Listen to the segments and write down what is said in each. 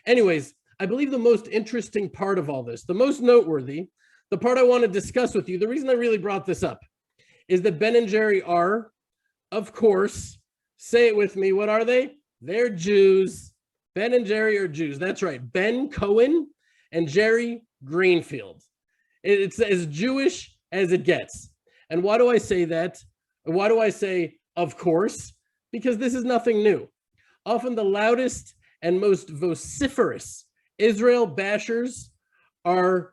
Anyways, I believe the most interesting part of all this, the most noteworthy, the part I want to discuss with you, the reason I really brought this up is that Ben and Jerry are, of course, say it with me, what are they? They're Jews. Ben and Jerry are Jews. That's right. Ben Cohen and Jerry Greenfield. It's as Jewish as it gets. And why do I say that? Why do I say, of course? Because this is nothing new. Often the loudest and most vociferous Israel bashers and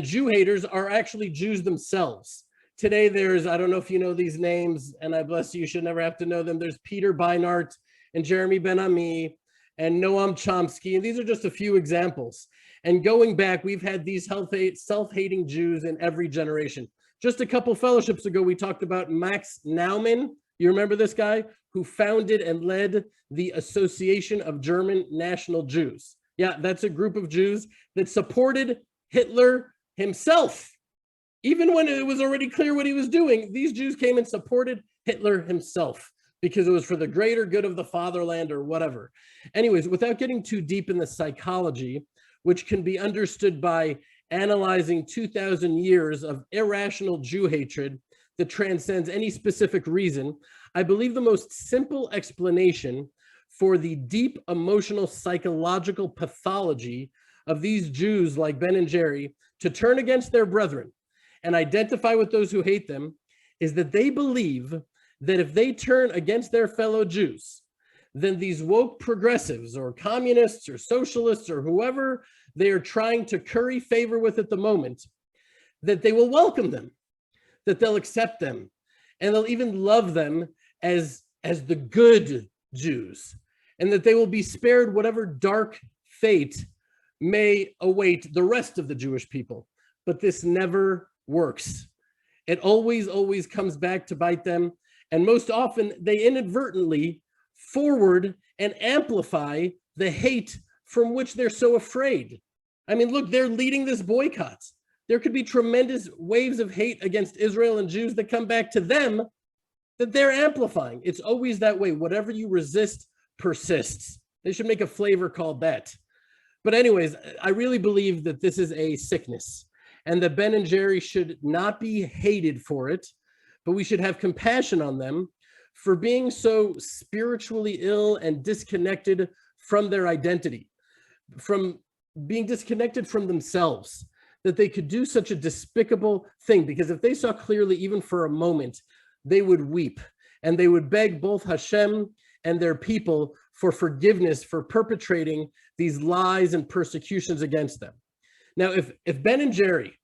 Jew haters are actually Jews themselves. Today there's, I don't know if you know these names, and I bless you, should never have to know them. There's Peter Beinart and Jeremy Ben-Ami and Noam Chomsky, and these are just a few examples. And going back, we've had these self-hating Jews in every generation. Just a couple fellowships ago, we talked about Max Naumann. You remember this guy who founded and led the Association of German National Jews? Yeah, that's a group of Jews that supported Hitler himself. Even when it was already clear what he was doing, these Jews came and supported Hitler himself because it was for the greater good of the fatherland or whatever. Anyways, without getting too deep in the psychology, which can be understood by analyzing 2,000 years of irrational Jew hatred that transcends any specific reason, I believe the most simple explanation for the deep emotional psychological pathology of these Jews like Ben and Jerry to turn against their brethren and identify with those who hate them is that they believe that if they turn against their fellow Jews, then these woke progressives or communists or socialists or whoever they are trying to curry favor with at the moment, that they will welcome them, that they'll accept them, and they'll even love them as the good Jews, and that they will be spared whatever dark fate may await the rest of the Jewish people. But this never works. It always comes back to bite them. And most often they inadvertently forward and amplify the hate from which they're so afraid. I mean, look, they're leading this boycott. There could be tremendous waves of hate against Israel and Jews that come back to them that they're amplifying. It's always that way. Whatever you resist persists. They should make a flavor called that. But anyways, I really believe that this is a sickness and that Ben and Jerry should not be hated for it, but we should have compassion on them for being so spiritually ill and disconnected from their identity, from being disconnected from themselves, that they could do such a despicable thing. Because if they saw clearly, even for a moment, they would weep and they would beg both Hashem and their people for forgiveness for perpetrating these lies and persecutions against them. Now, if Ben and Jerry,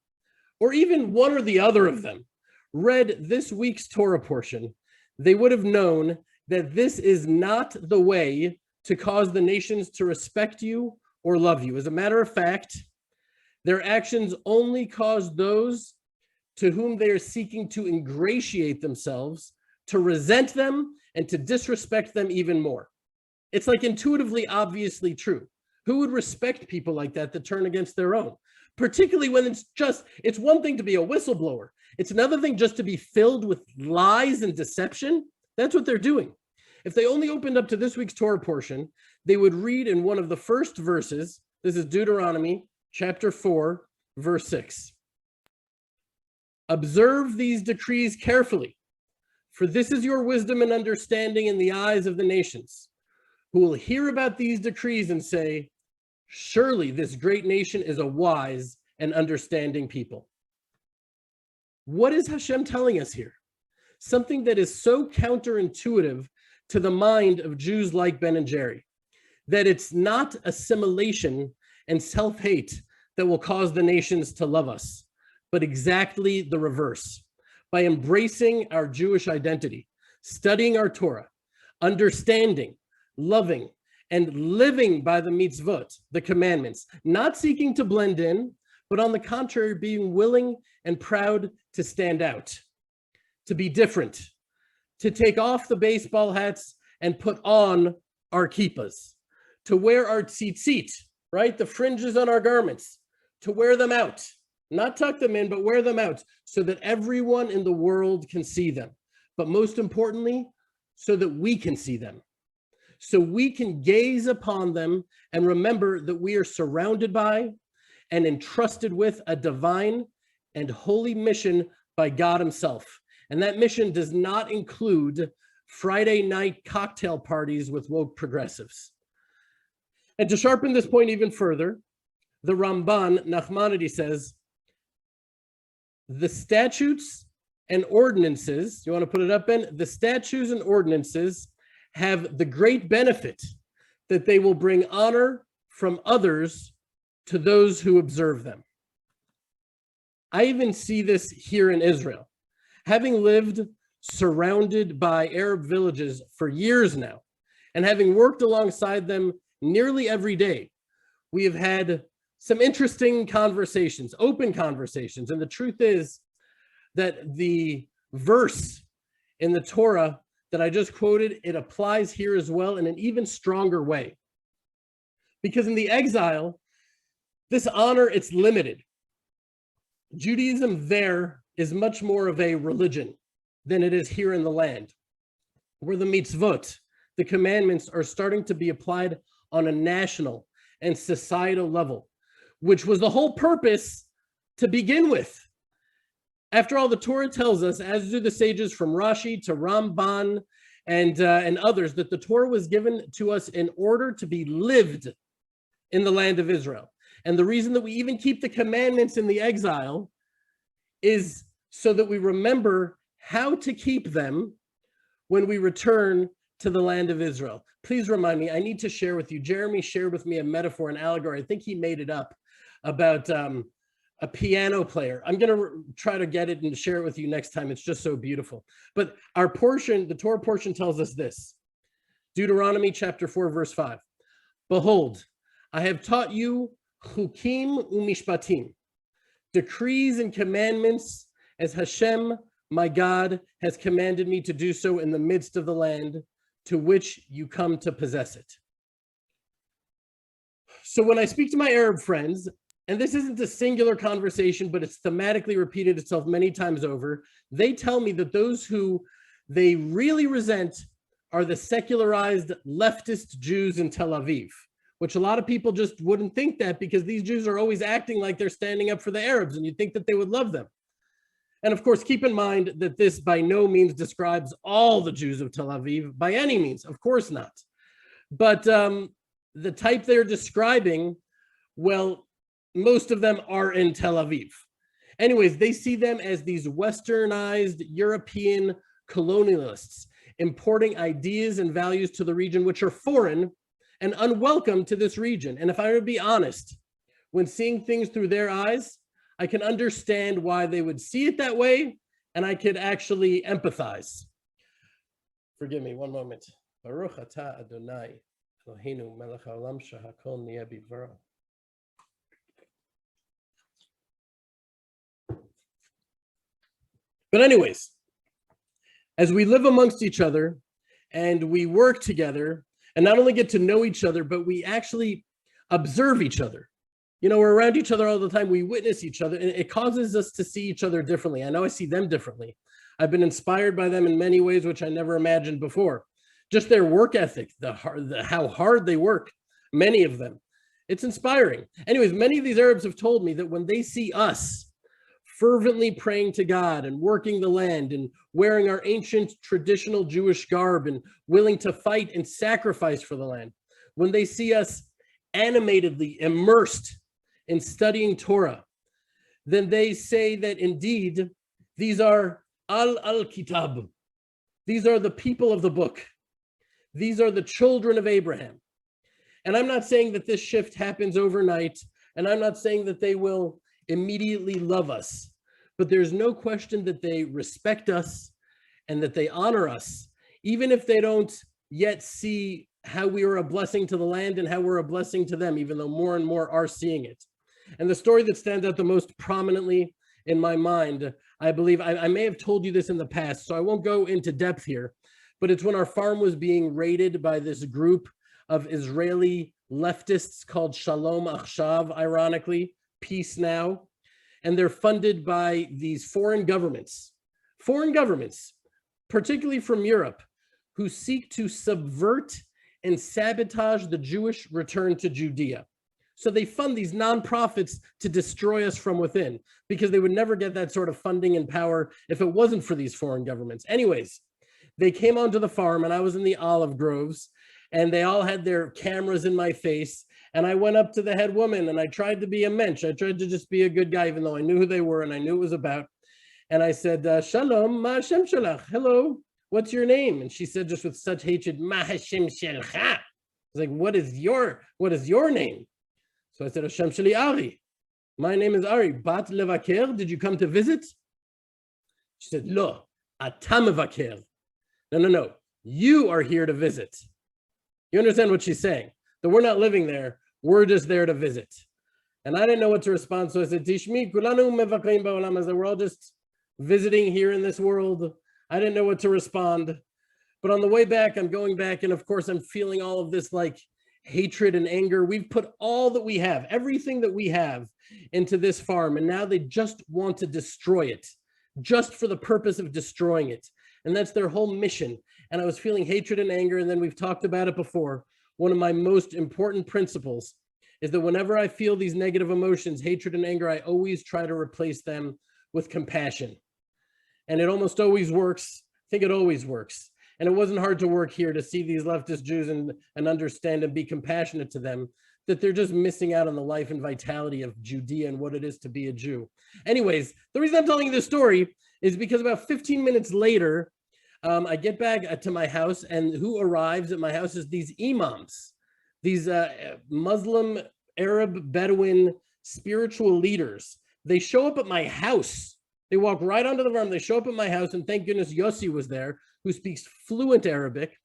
or even one or the other of them, read this week's Torah portion, they would have known that this is not the way to cause the nations to respect you or love you. As a matter of fact, their actions only cause those to whom they are seeking to ingratiate themselves to resent them and to disrespect them even more. It's like intuitively, obviously true. Who would respect people like that turn against their own? Particularly when it's one thing to be a whistleblower. It's another thing just to be filled with lies and deception. That's what they're doing. If they only opened up to this week's Torah portion, they would read in one of the first verses. This is Deuteronomy chapter 4, verse 6. Observe these decrees carefully, for this is your wisdom and understanding in the eyes of the nations, who will hear about these decrees and say, surely this great nation is a wise and understanding people. What is Hashem telling us here? Something that is so counterintuitive to the mind of Jews like Ben and Jerry, that it's not assimilation and self-hate that will cause the nations to love us, but exactly the reverse. By embracing our Jewish identity, studying our Torah, understanding, loving, and living by the mitzvot, the commandments, not seeking to blend in, but on the contrary, being willing and proud to stand out, to be different, to take off the baseball hats and put on our kippas, to wear our tzitzit, right? The fringes on our garments, to wear them out, not tuck them in, but wear them out so that everyone in the world can see them. But most importantly, so that we can see them. so we can gaze upon them and remember that we are surrounded by and entrusted with a divine and holy mission by God himself. And that mission does not include Friday night cocktail parties with woke progressives. And to sharpen this point even further, the Ramban, Nachmanides, says, the statutes and ordinances, you want to put it up, Ben? The statutes and ordinances have the great benefit that they will bring honor from others to those who observe them. I even see this here in Israel. Having lived surrounded by Arab villages for years now, and having worked alongside them nearly every day, we have had some interesting conversations, open conversations. And the truth is that the verse in the Torah that I just quoted, it applies here as well in an even stronger way. Because in the exile, this honor, it's limited. Judaism there is much more of a religion than it is here in the land, where the mitzvot, the commandments, are starting to be applied on a national and societal level, which was the whole purpose to begin with. After all, the Torah tells us, as do the sages from Rashi to Ramban and others, that the Torah was given to us in order to be lived in the land of Israel. And the reason that we even keep the commandments in the exile is so that we remember how to keep them when we return to the land of Israel. Please remind me, I need to share with you, Jeremy shared with me a metaphor, an allegory, I think he made it up, about a piano player. I'm going to try to get it and share it with you next time. It's just so beautiful. But our portion, the Torah portion, tells us this. Deuteronomy chapter 4, verse 5. Behold, I have taught you chukim umishpatim, decrees and commandments, as Hashem, my God, has commanded me to do so in the midst of the land to which you come to possess it. So when I speak to my Arab friends, and this isn't a singular conversation, but it's thematically repeated itself many times over, they tell me that those who they really resent are the secularized leftist Jews in Tel Aviv, which a lot of people just wouldn't think that, because these Jews are always acting like they're standing up for the Arabs, and you'd think that they would love them. And of course, keep in mind that this by no means describes all the Jews of Tel Aviv, by any means, of course not. But the type they're describing, well, most of them are in Tel Aviv. Anyways, they see them as these westernized European colonialists, importing ideas and values to the region which are foreign and unwelcome to this region. And if I were to be honest, when seeing things through their eyes, I can understand why they would see it that way, and I could actually empathize. Forgive me, one moment. Baruch atah Adonai Eloheinu melech haolam shehakol niyeh bidvaro. But anyways, as we live amongst each other and we work together and not only get to know each other, but we actually observe each other. You know, we're around each other all the time. We witness each other, and it causes us to see each other differently. I know I see them differently. I've been inspired by them in many ways, which I never imagined before. Just their work ethic, how hard they work, many of them. It's inspiring. Anyways, many of these Arabs have told me that when they see us fervently praying to God and working the land and wearing our ancient traditional Jewish garb and willing to fight and sacrifice for the land, when they see us animatedly immersed in studying Torah, then they say that indeed these are al-kitab. These are the people of the book. These are the children of Abraham. And I'm not saying that this shift happens overnight, and I'm not saying that they will immediately love us, but there's no question that they respect us and that they honor us, even if they don't yet see how we are a blessing to the land and how we're a blessing to them, even though more and more are seeing it. And the story that stands out the most prominently in my mind, I believe, I may have told you this in the past, so I won't go into depth here, but it's when our farm was being raided by this group of Israeli leftists called Shalom Achshav, ironically, Peace Now. And they're funded by these foreign governments, particularly from Europe, who seek to subvert and sabotage the Jewish return to Judea. So they fund these nonprofits to destroy us from within, because they would never get that sort of funding and power if it wasn't for these foreign governments. Anyways, they came onto the farm and I was in the olive groves and they all had their cameras in my face. And I went up to the head woman and I tried to be a mensch. I tried to just be a good guy, even though I knew who they were and I knew it was about. And I said, Shalom, ma Hashem shalach. Hello, what's your name? And she said, just with such hatred, ma Hashem shalcha. I was like, what is your name? So I said, Hashem shali Ari. My name is Ari. Bat levaker, did you come to visit? She said, Lo, ata mevaker. No. You are here to visit. You understand what she's saying? That we're not living there. We're just there to visit. And I didn't know what to respond. So I said, Tishmi, kulanu mevakrim ba'olam hazeh. We're all just visiting here in this world. I didn't know what to respond. But on the way back, I'm going back. And of course, I'm feeling all of this like hatred and anger. We've put all that we have, everything that we have into this farm. And now they just want to destroy it, just for the purpose of destroying it. And that's their whole mission. And I was feeling hatred and anger. And then we've talked about it before. One of my most important principles is that whenever I feel these negative emotions, hatred and anger, I always try to replace them with compassion. And it almost always works. I think it always works. And it wasn't hard to work here to see these leftist Jews and understand and be compassionate to them, that they're just missing out on the life and vitality of Judea and what it is to be a Jew. Anyways, the reason I'm telling you this story is because about 15 minutes later, I get back to my house, and who arrives at my house is these imams, these Muslim, Arab, Bedouin spiritual leaders. They show up at my house. They walk right onto the farm. They show up at my house, and thank goodness Yossi was there, who speaks fluent Arabic.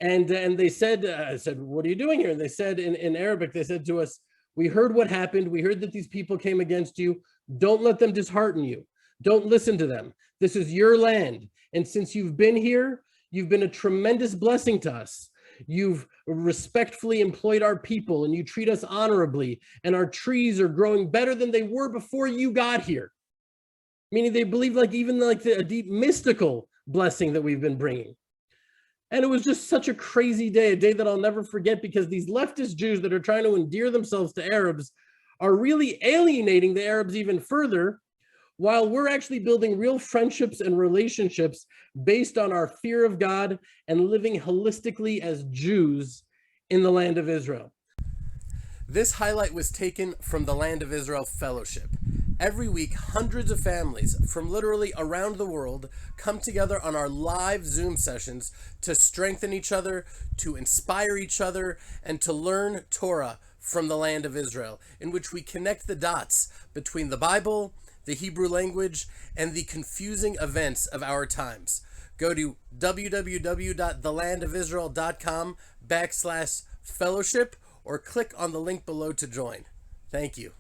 And they said, I said, what are you doing here? And they said in Arabic, they said to us, we heard what happened. We heard that these people came against you. Don't let them dishearten you. Don't listen to them. This is your land. And since you've been here, you've been a tremendous blessing to us. You've respectfully employed our people and you treat us honorably. And our trees are growing better than they were before you got here. Meaning they believe even a deep mystical blessing that we've been bringing. And it was just such a crazy day, a day that I'll never forget, because these leftist Jews that are trying to endear themselves to Arabs are really alienating the Arabs even further, while we're actually building real friendships and relationships based on our fear of God and living holistically as Jews in the land of Israel. This highlight was taken from the Land of Israel Fellowship. Every week, hundreds of families from literally around the world come together on our live Zoom sessions to strengthen each other, to inspire each other, and to learn Torah from the Land of Israel, in which we connect the dots between the Bible, the Hebrew language, and the confusing events of our times. Go to www.thelandofisrael.com/fellowship or click on the link below to join. Thank you.